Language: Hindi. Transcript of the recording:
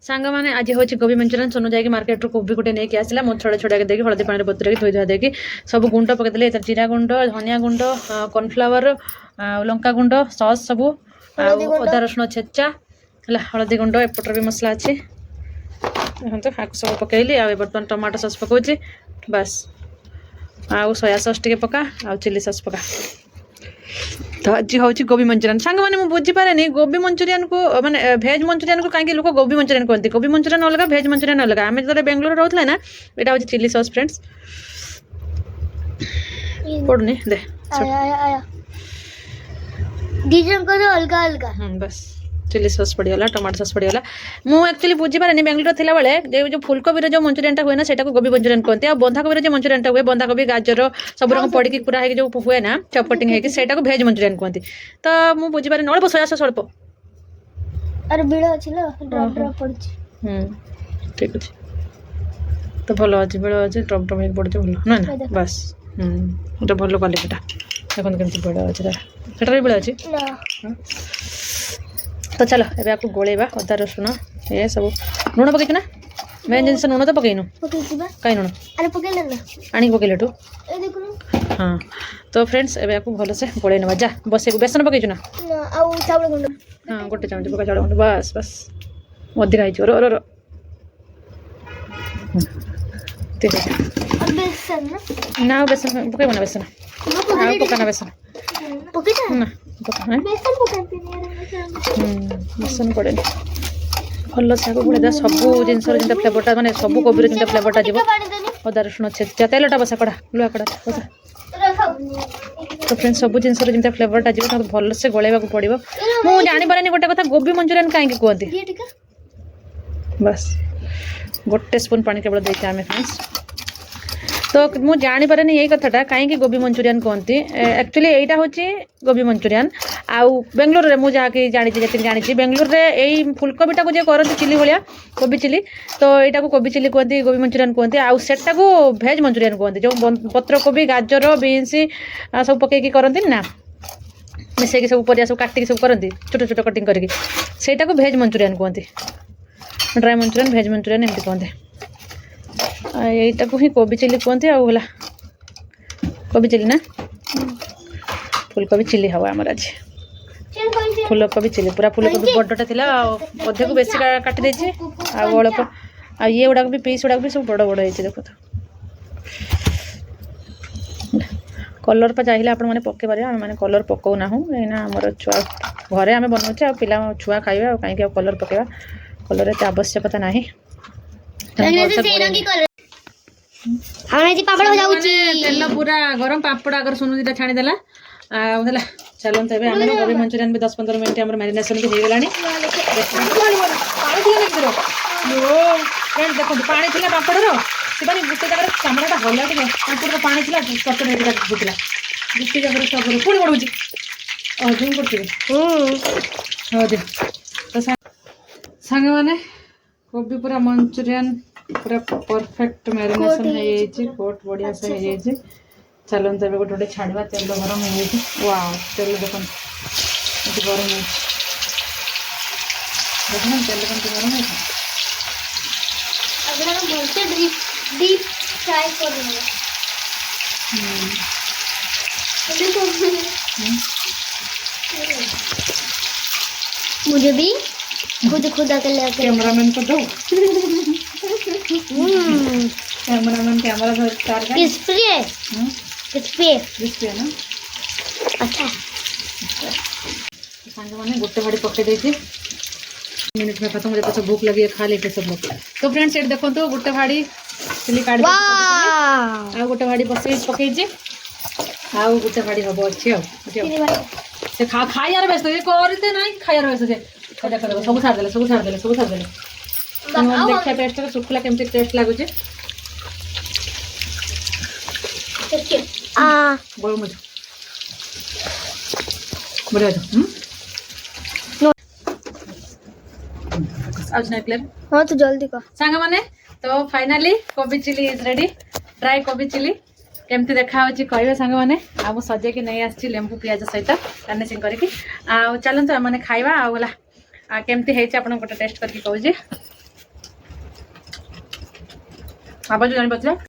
सांग मैंने आज हूँ गोभी मंचूरियन सोनू जाकि मार्केट कोबी गोटे नहीं आसला मुझे छड़ा छड़ा के देखिए हलदी पानी बतुर धोई धुआ देकी सब गुंड पकईदे जीरा गुंड धनिया गुंड कॉर्नफ्लावर लंका गुंड सॉस सब अदा रसुण छेचा हलदी गुंड एपटर भी मसला अच्छी देखो सब पकईली बर्तमान टमाटो सॉस पकाउची बस आउ सोया सॉस टे पका आ चिली सॉस पका तो आज हूँ गोभी मंचूरियन सांग मैंने मुझे बुझीपारे गोभी मंचूरियन को माने भेज मंचूरियन को कहीं लोग गोभी मंचूरियन कहते गोभी मंचूरियन अलग भेज मंचूरियन अलग आम जो बेंगलोर रोला ना यहाँ हूँ चिली सॉस फ्रेंड्स पड़नी दे अलग अलग बस चिली सॉस पड़गला टमाटो सॉस पड़गला मुझे एक्चुअली बुझीपारे बेंगलोर थी बेले जो फुलकोबी जो मंचूरियन हुए ना सेटा को गोभी मंचूरियन कहते हैं बंधाकोबी जो मंचूरियन हुए बंधाकोबी गाजर सब रंग पड़ी पूरा है जो हुए ना चपटिंग है भेज मंचूरियन कहते तो मुझे बुझीपारे अल्प सोया सॉस अल्प अरे बिड़ा अछि ना ड्रॉप ड्रॉप पड़छि ठीक अछि तो भलो अछि बिड़ा अछि ड्रॉप ड्रॉप एक पड़छि भलो ना बस तो भलो क्वालिटीटा देखो केमति बिड़ा अछि सेटा भी बिड़ा अछि ना तो चलो ए आपको गोलेबा अदा रसुण ये सब लुण पकई ना मेन जिन लुण तो पकईनु कहीं लुण अरे पकेले ना आनी पकईले ठू ए देखो हाँ तो फ्रेंड्स ए आपको भल से गोले ना जा बस बेसन पकईचु ना आ चावल गुंड हाँ गोटे चामच पका चावल गुंड बस बस अधिक खाई रो रो रो बेसन ना बेसन पकईब ना बेसन पकाना बेसन ना बेसन पड़े भल से गोड़े सब जिनस फ्लेवरटा माने सब कोबी जो फ्लेवरटा जीव अदा रसुण छेचा तेलटा बसा कड़ा लुआ कड़ा बसा तो फ्रेंड्स सब जिनस जो फ्लेवरटा जीव भल से गोलेबा पड़ो मुझे जापारे गोटे कथा गोभी मंचूरियन कहीं कहते बस गोटे स्पून पानी केवल देखे आम फ्रेंड्स तो मुझे जापारे यही कथाटा कहीं गोभी मंचूरियन कहती एक्चुअली यहाँ हूँ गोभी मंचूरियन आउ बेंगलोर रे मुझे जहाँकि जानी बेंगलोर रे यही फुलकोबीटा को जो करती चिली भाया कोबी चिली तो यहाँ को कोबी चिली कहती गोभी मंचूरियन कहती आउ सेटा को भेज मंचूरियन कहती जो पत्र कोबी गाजर बीन्स सब पकईकी करती ना मिसेकी सब परिया सब काटिकी सब करती छोट छोट कटिंग करके सेटा को भेज मंचूरियन कहती ड्राई मंचूरियन भेज मंचूरियन एमती कहते यहीटा को ही कोबी चिली कहते आला कोबी चिली ना फुलकोबी चिली हवा आमर आज फुलकोबी चिली पूरा फुलकोबी बड़टा थी अधे को बेसी काटी देछि अल्प आ ये गुड़ाक भी पीस गुड़ाक भी सब बड़ बड़ है देखो तो कलर पर चाहिए आपण मैंने पके पारे आम मैंने कलर पकाऊ ना कहीं आमर छुआ घरे आम बनाऊे पिला छुआ खाइबा कहीं कलर पकेबा कलर एत आवश्यकता ना तेल पूरा गरम पापड़ आगर सोनू दीटा छाणीदेला आला चलते आम गोभी मंचूरियन भी 10-15 मिनट आम मैरिनेशन भी हो गलानी देखो पानी थी पापड़ से गोटे जगह चामड़ाटा हल्ला टे पापड़ पानी थी चटनी फुटला गोटे जगह सब पुणी बढ़ुची जूम कर तो सांग मैंने कोबी पूरा मंचूरियन पूरा परफेक्ट मैरिनेशन हो कोट बढ़िया से हो चलते गोटे गोटे छाड़ा तेल गरम हो वाओ तेल देख गरम हो देखना तेल कम गरम मुझे भी खुद खुदा के लेकर कैमरामैन को दो कैमरामैन कैमरा किस पे ना अच्छा सांग मैंने गोटे भाड़ी पकई देती मिनट में खत्म हो जाता सब भूख लगी खा लेते सब लोग तो फ्रेंड्स ये देखो तो गोटे भाड़ी चिली काट आ गोटे भाड़ी बस पकई आउ गोटे भाड़ी हम अच्छी से खाइार व्यस्त करते ना खाइार व्यस्त से सब छाड़देले सब छाड़देले सब छाड़देले देखा टेस्ट सुखला केमती टेस्ट लगुच बड़ मजा बढ़िया हाँ तो जल्दी कर सांग माने तो फाइनाली कोबी चिली इज रेडी ड्राई कोबी चिली केमती देखा कहे सांग मैंने आ सजेक नहीं आसी लेंबू पिज सहित गार्निशिंग करके चलते मैंने खाइबा आला केमती है गोटे टेस्ट करके कहूँ ଆବାଜ ଜାଣିପାରୁଥିଲେ